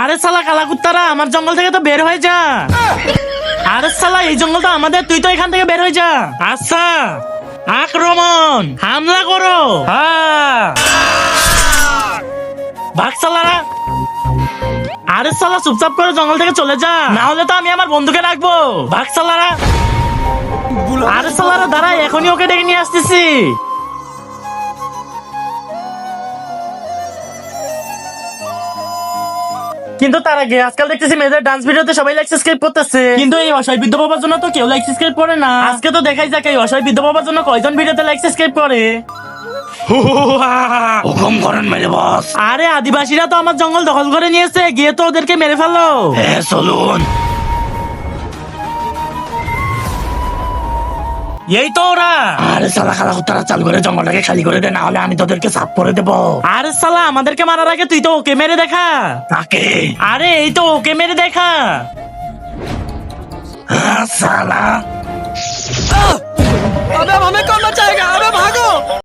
আরে শালা কালা কুত্তারা, আমার জঙ্গল থেকে তো বের হয়ে যা। আরে শালা, এই জঙ্গল তো আমাদের, তুই তো এখান থেকে বের হয়ে যা। আচ্ছা, আক্রমণ, হামলা করো। হ্যাঁ, ভাগ শালারা। আরে শালা, চুপচাপ করে জঙ্গল থেকে চলে যা, না হলে তো আমি আমার বন্ধুকে রাখবো। ভাগ শালারা। আরে শালারা দাঁড়া, এখনই ওকে ডেকে নিয়ে আসতেছি। কিন্তু তার আগে আজকাল দেখতেছি মেয়েদের ডান্স ভিডিওতে সবাই লাইক সাবস্ক্রাইব করতেছে, কিন্তু এই অসহায় বৃদ্ধ বাবার জন্য তো কেউ লাইক সাবস্ক্রাইব করে না। আজকে তো দেখাই যাক এই অসহায় বৃদ্ধ বাবার জন্য কয়জন ভিডিওতে লাইক সাবস্ক্রাইব করে। হুকুম করেন মেরে বস। আরে আদিবাসীরা তো আমার জঙ্গল দখল করে নিয়েছে, গিয়ে তো ওদেরকে মেরে ফেলো। হ্যাঁ চলুন। এই তো ওরা। আরে শালা খালা কুত্তারা চালু করে জঙ্গলটাকে খালি করে দে, না হলে আমি তোদেরকে সাফ করে দেবো। আরে শালা, আমাদেরকে মারার আগে তুই তো ওকে মেরে দেখা। তাকে আরে এই তো ওকে মেরে দেখা। শালা